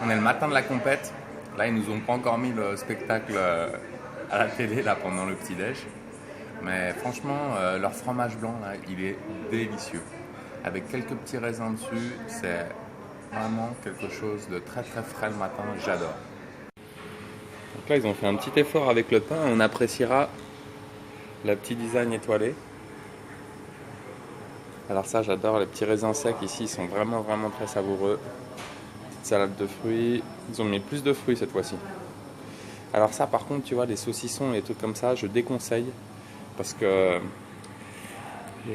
On est le matin de la compète. Là, ils nous ont pas encore mis le spectacle à la télé là pendant le petit-déj. Mais franchement, leur fromage blanc, là, il est délicieux. Avec quelques petits raisins dessus, c'est vraiment quelque chose de très très frais le matin, j'adore. Donc là, ils ont fait un petit effort avec le pain. On appréciera le petit design étoilé. Alors ça, j'adore les petits raisins secs ici, ils sont vraiment vraiment très savoureux. Petite salade de fruits, ils ont mis plus de fruits cette fois-ci. Alors ça, par contre, tu vois, les saucissons et trucs comme ça, je déconseille parce que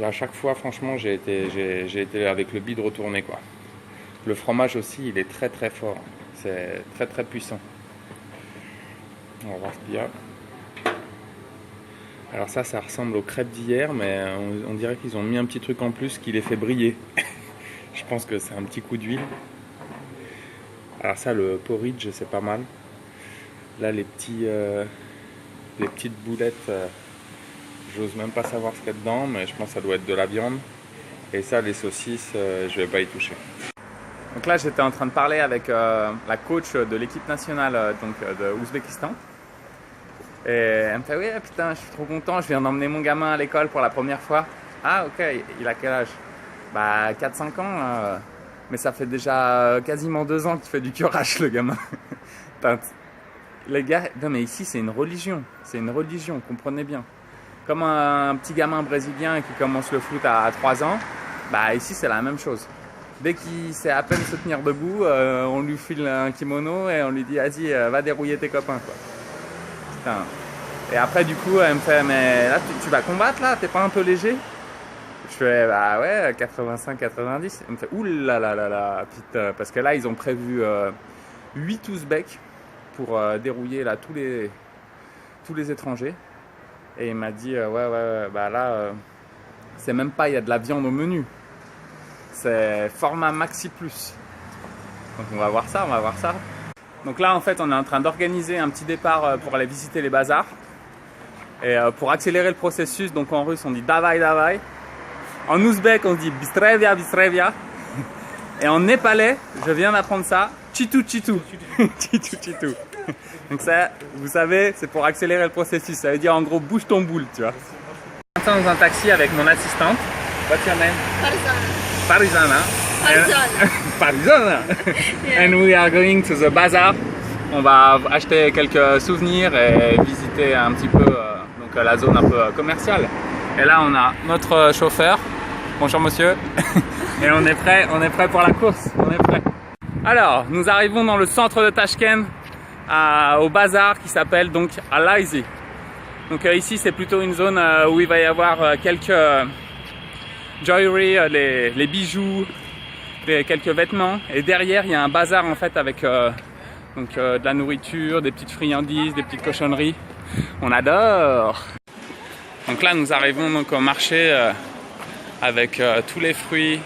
à chaque fois, franchement, j'ai été avec le bide retourné, quoi. Le fromage aussi, il est très très fort, c'est très très puissant. On va voir ce qu'il y a. Alors ça ressemble aux crêpes d'hier, mais on dirait qu'ils ont mis un petit truc en plus qui les fait briller. Je pense que c'est un petit coup d'huile. Alors ça, le porridge, c'est pas mal. Là, les petites boulettes, j'ose même pas savoir ce qu'il y a dedans, mais je pense que ça doit être de la viande. Et ça, les saucisses, je vais pas y toucher. Donc là, j'étais en train de parler avec la coach de l'équipe nationale de Ouzbékistan. Et elle me fait « Ouais, putain, je suis trop content, je viens d'emmener mon gamin à l'école pour la première fois. » Ah, ok, il a quel âge? Bah, 4-5 ans, mais ça fait déjà quasiment 2 ans qu'il fait du curage, le gamin. Les gars, non mais ici, c'est une religion, comprenez bien. Comme un petit gamin brésilien qui commence le foot à 3 ans, bah ici, c'est la même chose. Dès qu'il sait à peine se tenir debout, on lui file un kimono et on lui dit « Vas-y, va dérouiller tes copains, quoi. » Putain. Et après du coup elle me fait mais là tu vas combattre là, t'es pas un peu léger? Je fais bah ouais 85-90. Elle me fait oulala putain, parce que là ils ont prévu 8 Ouzbeks pour dérouiller là tous les étrangers. Et il m'a dit ouais bah là c'est même pas, il y a de la viande au menu. C'est format maxi plus. Donc on va voir ça. Donc là, en fait, on est en train d'organiser un petit départ pour aller visiter les bazars. Et pour accélérer le processus, donc en russe, on dit davai davai. En ouzbek, on dit bistrevia bistrevia. Et en népalais, je viens d'apprendre ça, chitou chitou. Chitou chitou. Donc ça, vous savez, c'est pour accélérer le processus. Ça veut dire en gros, bouge ton boule, tu vois. Je suis dans un taxi avec mon assistante. What's your name? Parizana. Parizana. Yeah. And we are going to the bazaar. On va acheter quelques souvenirs et visiter un petit peu donc la zone un peu commerciale. Et là, on a notre chauffeur. Bonjour monsieur. Et on est prêt pour la course. On est prêt. Alors, nous arrivons dans le centre de Tashkent au bazar qui s'appelle donc Alaizi. Donc ici, c'est plutôt une zone où il va y avoir quelques jewelry, les bijoux, quelques vêtements. Et derrière, il y a un bazar en fait avec de la nourriture, des petites friandises, des petites cochonneries. On adore. Donc là, nous arrivons donc au marché avec tous les fruits.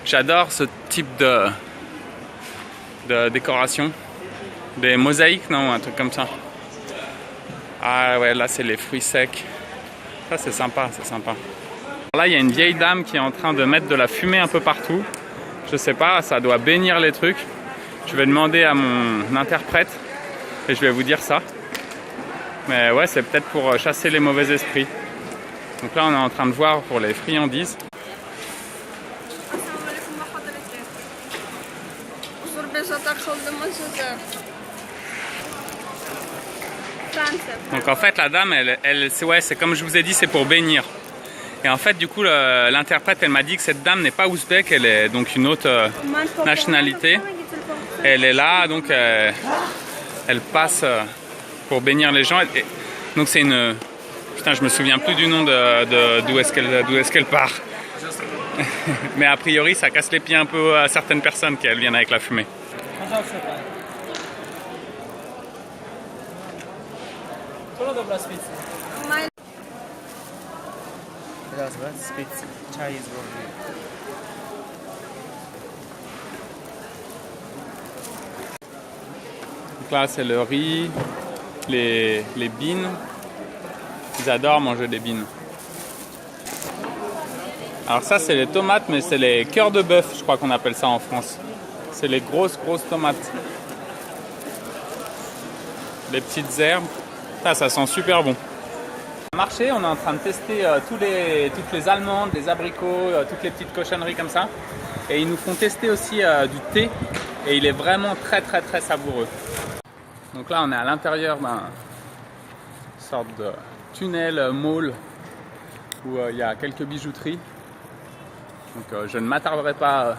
J'adore ce type de décoration. Des mosaïques, non, un truc comme ça. Ah ouais, là c'est les fruits secs. Ça c'est sympa, c'est sympa. Là il y a une vieille dame qui est en train de mettre de la fumée un peu partout. Je sais pas, ça doit bénir les trucs. Je vais demander à mon interprète et je vais vous dire ça. Mais ouais, c'est peut-être pour chasser les mauvais esprits. Donc là on est en train de voir pour les friandises. Donc en fait la dame, c'est comme je vous ai dit, c'est pour bénir. Et en fait du coup l'interprète elle m'a dit que cette dame n'est pas ouzbek, elle est donc une autre nationalité. Elle est là donc elle passe pour bénir les gens. Et, donc c'est une... Putain, je me souviens plus du nom d'où est-ce qu'elle part. Mais a priori ça casse les pieds un peu à certaines personnes qui viennent avec la fumée. Donc là c'est le riz, les beans. Ils adorent manger des beans. Alors ça c'est les tomates, mais c'est les cœurs de bœuf, je crois qu'on appelle ça en France. C'est les grosses tomates. les petites herbes. Ça sent super bon. Au marché, on est en train de tester toutes les amandes, les abricots, toutes les petites cochonneries comme ça. Et ils nous font tester aussi du thé. Et il est vraiment très savoureux. Donc là, on est à l'intérieur d'un sorte de tunnel mall où il y a quelques bijouteries. Donc je ne m'attarderai pas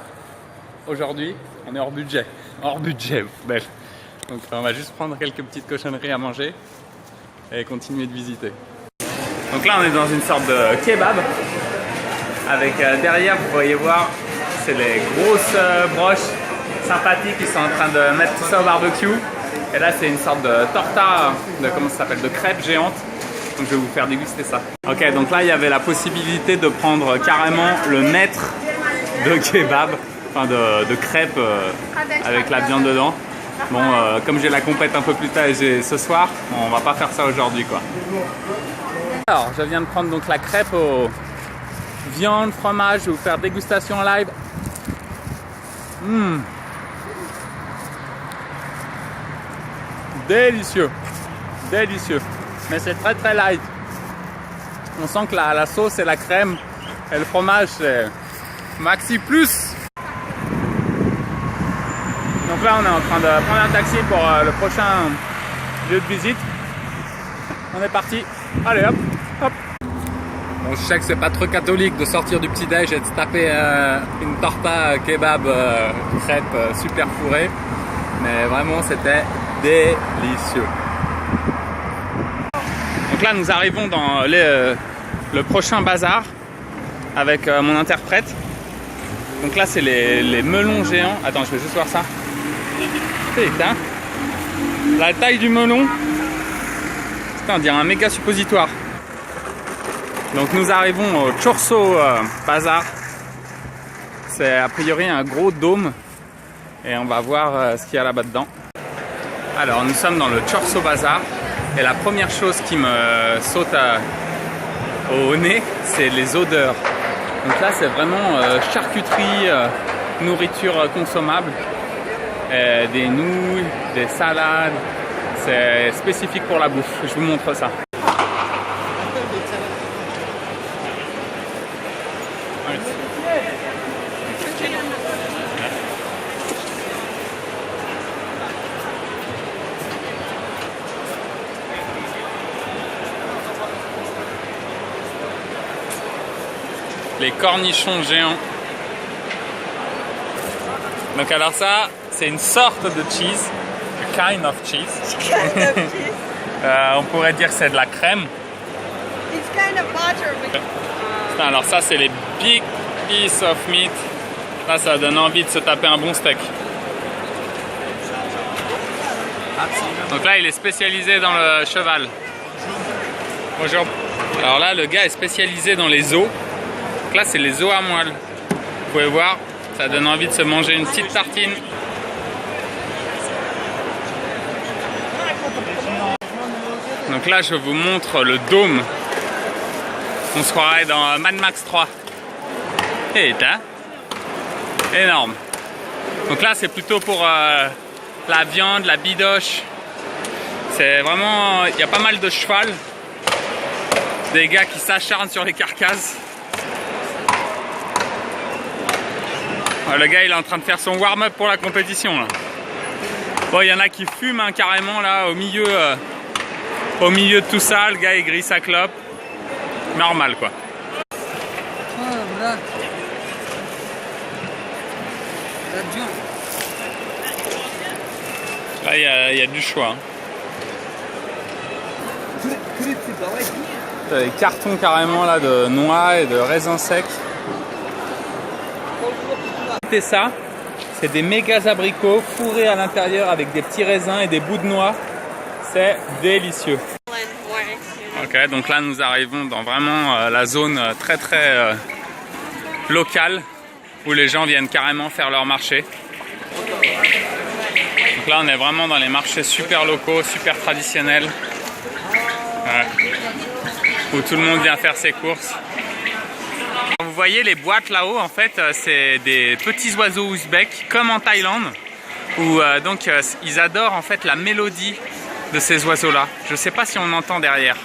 aujourd'hui. On est hors budget. Hors budget, belle. Donc on va juste prendre quelques petites cochonneries à manger et continuer de visiter. Donc là, on est dans une sorte de kebab. Avec derrière, vous voyez voir, c'est les grosses broches sympathiques qui sont en train de mettre tout ça au barbecue. Et là, c'est une sorte de torta, comment ça s'appelle, de crêpe géante. Donc je vais vous faire déguster ça. Ok, donc là, il y avait la possibilité de prendre carrément le maître de kebab, enfin de crêpe avec la viande dedans. Bon, comme j'ai la compète un peu plus tard ce soir, on va pas faire ça aujourd'hui, quoi. Alors, je viens de prendre donc la crêpe aux viande, fromage. Je vais vous faire dégustation en live. Délicieux, délicieux. Mais c'est très light. On sent que la sauce et la crème et le fromage, c'est maxi plus. Donc là, on est en train de prendre un taxi pour le prochain lieu de visite. On est parti. Allez, hop, hop. Bon, je sais que c'est pas trop catholique de sortir du petit-déj et de se taper une torta kebab crêpe super fourrée. Mais vraiment, c'était délicieux. Donc là, nous arrivons dans le prochain bazar avec mon interprète. Donc là, c'est les melons géants. Attends, je vais juste voir ça. Putain. La taille du melon. Putain, on dirait un méga suppositoire. Donc nous arrivons au Chorso Bazar. C'est a priori un gros dôme. Et on va voir ce qu'il y a là-bas dedans. Alors, nous sommes dans le Chorso Bazar. Et la première chose qui me saute au nez, c'est les odeurs. Donc là, c'est vraiment charcuterie, nourriture consommable, des nouilles, des salades. C'est spécifique pour la bouffe. Je vous montre ça. Les cornichons géants. Donc alors ça, c'est une sorte de cheese, a kind of cheese. On pourrait dire que c'est de la crème. It's kind of butter. Alors ça, c'est les big pieces of meat. Là, ça donne envie de se taper un bon steak. Donc là, il est spécialisé dans le cheval. Bonjour. Alors là, le gars est spécialisé dans les os. Donc là, c'est les os à moelle. Vous pouvez voir, ça donne envie de se manger une petite tartine. Donc là, je vous montre le dôme. On se croirait dans Mad Max 3. Et énorme. Donc là, c'est plutôt pour la viande, la bidoche. C'est vraiment, il y a pas mal de cheval. Des gars qui s'acharnent sur les carcasses. Le gars, il est en train de faire son warm-up pour la compétition là. Bon, il y en a qui fument hein, carrément là au milieu de tout ça. Le gars, il grille sa clope. Normal quoi. Là, il y a du choix. T'as des cartons carrément là de noix et de raisins secs. Et ça, c'est des méga abricots fourrés à l'intérieur avec des petits raisins et des bouts de noix. C'est délicieux. Ok, donc là nous arrivons dans vraiment la zone très locale où les gens viennent carrément faire leur marché. Donc là on est vraiment dans les marchés super locaux, super traditionnels, où tout le monde vient faire ses courses. Vous voyez les boîtes là-haut, en fait, c'est des petits oiseaux ouzbeks, comme en Thaïlande, où donc ils adorent en fait la mélodie de ces oiseaux-là. Je ne sais pas si on entend derrière.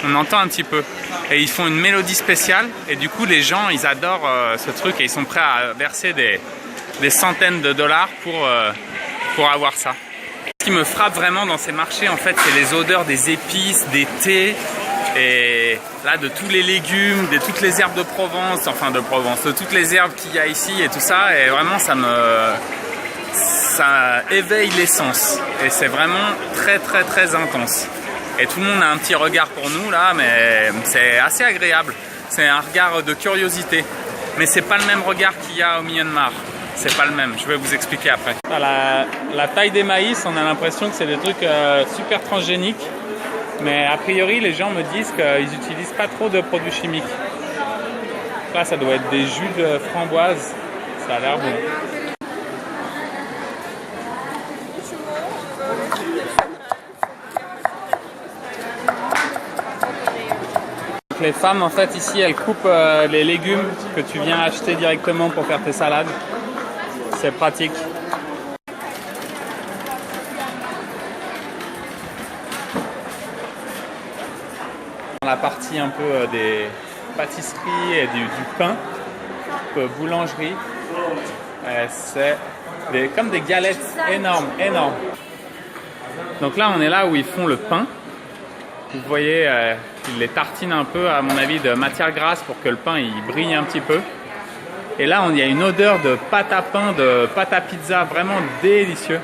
On entend un petit peu. Et ils font une mélodie spéciale. Et du coup, les gens, ils adorent ce truc. Et ils sont prêts à verser des centaines de dollars pour avoir ça. Ce qui me frappe vraiment dans ces marchés, en fait, c'est les odeurs des épices, des thés. Et là, de tous les légumes, de toutes les herbes de Provence. Enfin, de Provence. De toutes les herbes qu'il y a ici et tout ça. Et vraiment, ça éveille les sens. Et c'est vraiment très, très, très intense. Et tout le monde a un petit regard pour nous là, mais c'est assez agréable. C'est un regard de curiosité. Mais c'est pas le même regard qu'il y a au Myanmar. C'est pas le même. Je vais vous expliquer après. La taille des maïs, on a l'impression que c'est des trucs super transgéniques. Mais a priori, les gens me disent qu'ils n'utilisent pas trop de produits chimiques. Là, ça doit être des jus de framboise. Ça a l'air bon. Les femmes, en fait, ici, elles coupent les légumes que tu viens acheter directement pour faire tes salades. C'est pratique. Dans la partie un peu des pâtisseries et du pain, boulangerie, c'est comme des galettes énormes, énormes. Donc là, on est là où ils font le pain. Vous voyez, ils les tartinent un peu, à mon avis, de matière grasse pour que le pain il brille un petit peu. Et là, il y a une odeur de pâte à pain, de pâte à pizza, vraiment délicieux.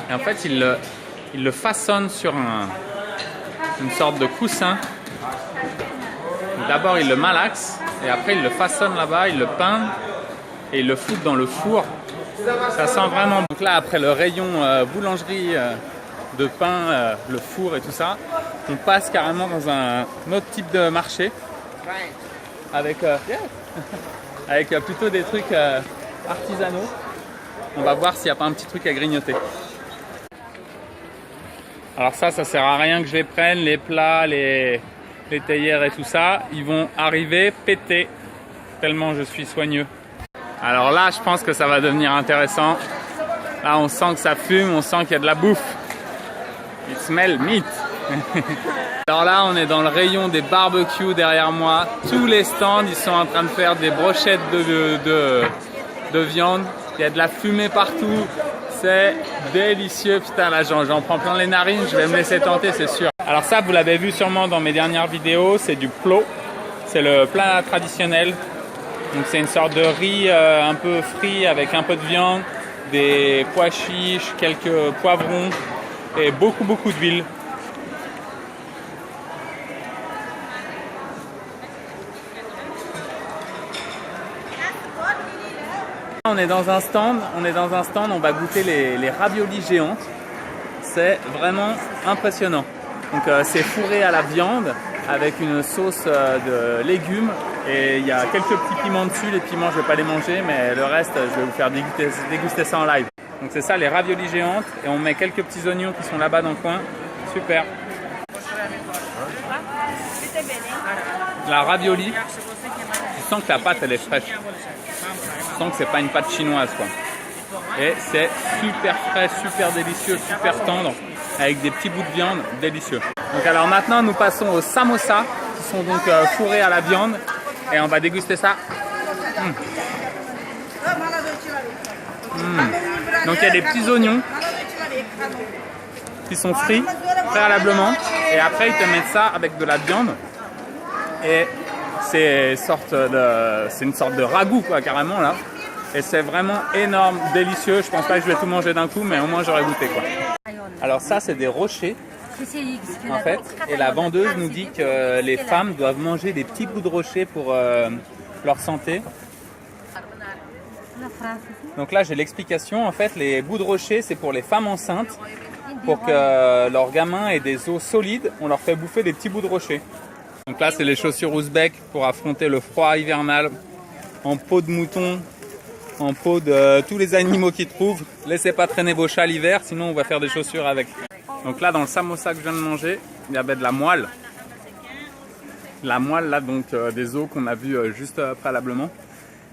Et en fait, ils le façonnent sur une sorte de coussin. D'abord, ils le malaxent et après, ils le façonnent là-bas, ils le peignent et ils le foutent dans le four. Ça sent vraiment. Donc là, après le rayon boulangerie de pain, le four et tout ça, on passe carrément dans un autre type de marché avec plutôt des trucs artisanaux. On va voir s'il n'y a pas un petit truc à grignoter. Alors ça sert à rien que je les prenne, les plats, les théières et tout ça. Ils vont arriver pétés tellement je suis soigneux. Alors là, je pense que ça va devenir intéressant. Là, on sent que ça fume, on sent qu'il y a de la bouffe. It smell meat. Alors là, on est dans le rayon des barbecues derrière moi. Tous les stands, ils sont en train de faire des brochettes de viande. Il y a de la fumée partout. C'est délicieux. Putain, là, j'en prends plein les narines. Je vais me laisser tenter, c'est sûr. Alors ça, vous l'avez vu sûrement dans mes dernières vidéos. C'est du plo. C'est le plat traditionnel. Donc c'est une sorte de riz un peu frit avec un peu de viande, des pois chiches, quelques poivrons et beaucoup d'huile. On est dans un stand, on va goûter les raviolis géantes. C'est vraiment impressionnant. Donc c'est fourré à la viande avec une sauce de légumes et il y a quelques petits piments dessus. Les piments, je ne vais pas les manger, mais le reste, je vais vous faire déguster ça en live. Donc c'est ça, les raviolis géantes, et on met quelques petits oignons qui sont là-bas dans le coin. Super. La ravioli, tu sens que la pâte elle est fraîche. Tu sens que c'est pas une pâte chinoise quoi. Et c'est super frais, super délicieux, super tendre, avec des petits bouts de viande délicieux. Donc alors maintenant nous passons aux samosas qui sont donc fourrés à la viande et on va déguster ça. Donc il y a des petits oignons qui sont frits préalablement et après ils te mettent ça avec de la viande et c'est une sorte de ragoût quoi carrément là. Et c'est vraiment énorme, délicieux. Je pense pas que je vais tout manger d'un coup, mais au moins j'aurais goûté quoi. Alors ça, c'est des rochers, en fait. Et la vendeuse nous dit que les femmes doivent manger des petits bouts de rochers pour leur santé. Donc là, j'ai l'explication. En fait, les bouts de rocher, c'est pour les femmes enceintes. Pour que leurs gamins aient des os solides, on leur fait bouffer des petits bouts de rocher. Donc là, c'est les chaussures ouzbek pour affronter le froid hivernal en peau de mouton. En peau de tous les animaux qu'ils trouvent. Laissez pas traîner vos chats l'hiver, sinon on va faire des chaussures avec. Donc là, dans le samosa que je viens de manger, il y avait de la moelle. La moelle là, donc des os qu'on a vu juste préalablement.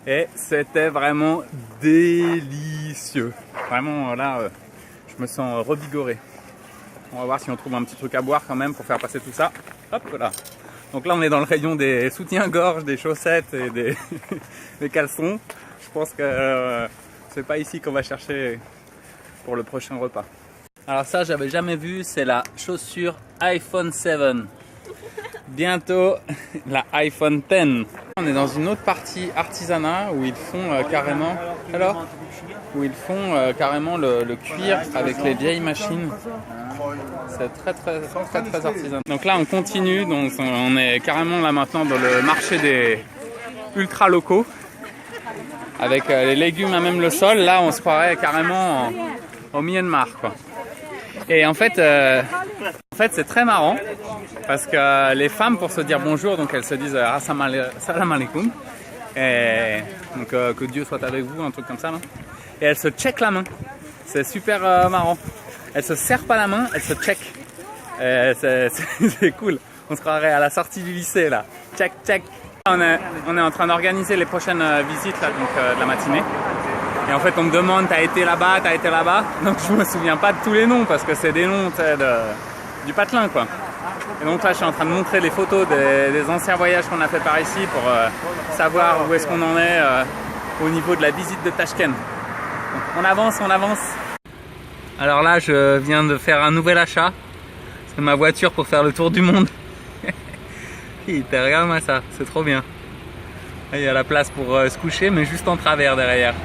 Et c'était vraiment délicieux. Vraiment là, je me sens revigoré. On va voir si on trouve un petit truc à boire quand même pour faire passer tout ça. Hop là. Donc là on est dans le rayon des soutiens-gorge, des chaussettes et des, des caleçons. Je pense que c'est pas ici qu'on va chercher pour le prochain repas. Alors ça j'avais jamais vu, c'est la chaussure iPhone 7. Bientôt la iPhone 10. On est dans une autre partie artisanat où ils font carrément, alors, où ils font carrément le cuir avec les vieilles machines. C'est très artisanal. Donc là on continue, donc on est carrément là maintenant dans le marché des ultra locaux avec les légumes à même le sol. Là on se croirait carrément au Myanmar quoi. Et en fait c'est très marrant parce que les femmes pour se dire bonjour donc elles se disent salam alaikum et donc que Dieu soit avec vous, un truc comme ça là. Et elles se checkent la main. C'est super marrant. Elles se serrent pas la main, elles se check. C'est cool. On se croirait à la sortie du lycée là. Check, check. On est en train d'organiser les prochaines visites là, donc, de la matinée. Et en fait on me demande t'as été là-bas. Donc je me souviens pas de tous les noms parce que c'est des noms du patelin quoi. Et donc là je suis en train de montrer les photos des anciens voyages qu'on a fait par ici pour savoir où est-ce qu'on en est au niveau de la visite de Tashkent. Donc, on avance. Alors là, je viens de faire un nouvel achat. C'est ma voiture pour faire le tour du monde. Regarde-moi ça, c'est trop bien. Là, il y a la place pour se coucher, mais juste en travers derrière.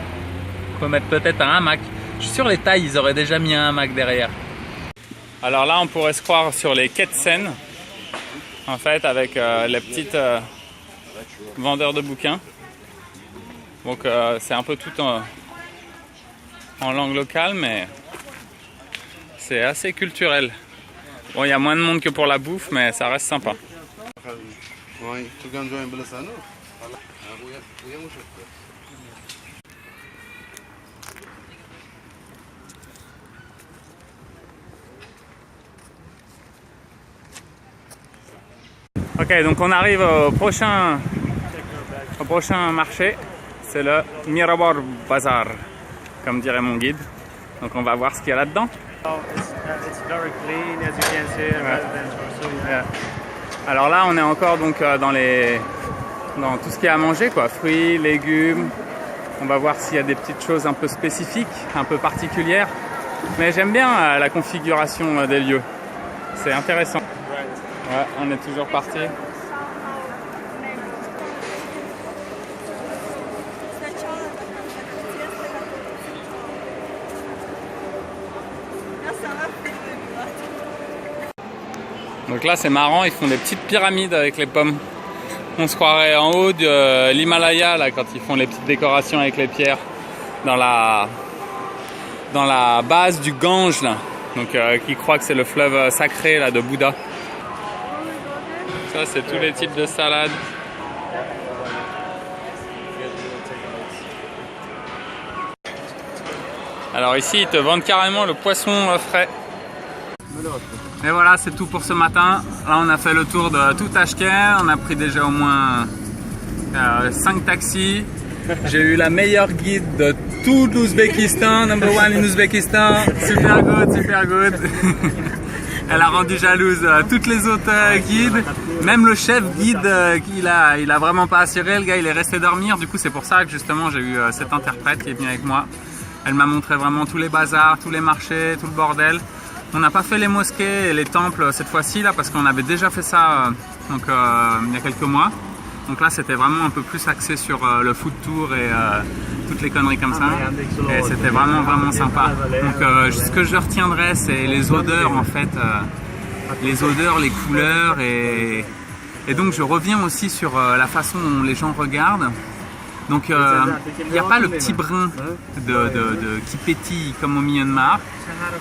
On peut mettre peut-être un hamac. Je suis sûr les Thaïs, ils auraient déjà mis un hamac derrière. Alors là, on pourrait se croire sur les quais de Seine. En fait, avec les petites vendeurs de bouquins. Donc c'est un peu tout en langue locale, mais c'est assez culturel. Bon, il y a moins de monde que pour la bouffe, mais ça reste sympa. Ok, donc on arrive au prochain marché. C'est le Miramar Bazar, comme dirait mon guide. Donc on va voir ce qu'il y a là-dedans. Alors là on est encore donc dans tout ce qu'il y a à manger quoi, fruits, légumes. On va voir s'il y a des petites choses un peu spécifiques, un peu particulières. Mais j'aime bien la configuration des lieux. C'est intéressant. Ouais, on est toujours parti. Donc là c'est marrant, ils font des petites pyramides avec les pommes. On se croirait en haut de l'Himalaya là quand ils font les petites décorations avec les pierres dans la base du Gange là. Donc qui croit que c'est le fleuve sacré là de Bouddha. Ça c'est tous les types de salades. Alors ici ils te vendent carrément le poisson frais. Et voilà, c'est tout pour ce matin. Là on a fait le tour de tout Tashkent. On a pris déjà au moins 5 taxis. J'ai eu la meilleure guide de tout l'Ouzbékistan, number one in Ouzbékistan. Super good. Elle a rendu jalouse toutes les autres guides. Même le chef guide, il a vraiment pas assuré. Le gars il est resté dormir. Du coup c'est pour ça que justement j'ai eu cette interprète qui est venue avec moi. Elle m'a montré vraiment tous les bazars, tous les marchés, tout le bordel. On n'a pas fait les mosquées et les temples cette fois-ci là parce qu'on avait déjà fait ça il y a quelques mois. Donc là c'était vraiment un peu plus axé sur le food tour et toutes les conneries comme ça. Et c'était vraiment sympa. Donc ce que je retiendrai c'est les odeurs en fait. Les odeurs, les couleurs et donc je reviens aussi sur la façon dont les gens regardent. Donc il n'y a pas le petit brin qui pétille comme au Myanmar,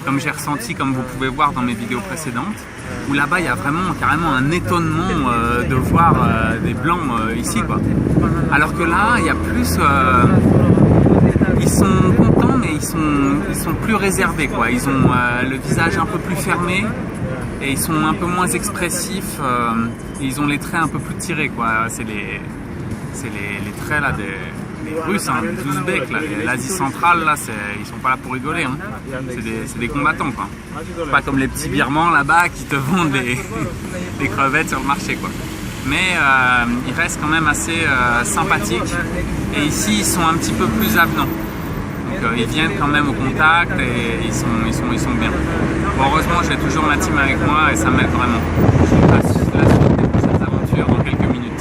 comme j'ai ressenti, comme vous pouvez voir dans mes vidéos précédentes, où là-bas il y a vraiment carrément un étonnement de voir des blancs ici quoi. Alors que là il y a plus, ils sont contents mais ils sont plus réservés quoi. Ils ont le visage un peu plus fermé et ils sont un peu moins expressifs et ils ont les traits un peu plus tirés quoi. C'est les traits là, les Russes, hein, les Ouzbeks, l'Asie centrale, là, ils sont pas là pour rigoler. Hein. C'est des combattants, quoi. Pas comme les petits Birmans là-bas qui te vendent des crevettes sur le marché, quoi. Mais ils restent quand même assez sympathiques. Et ici, ils sont un petit peu plus avenants. Donc ils viennent quand même au contact et ils sont bien. Bon, heureusement, j'ai toujours ma team avec moi et ça m'aide vraiment. La suite des prochaines aventures dans quelques minutes.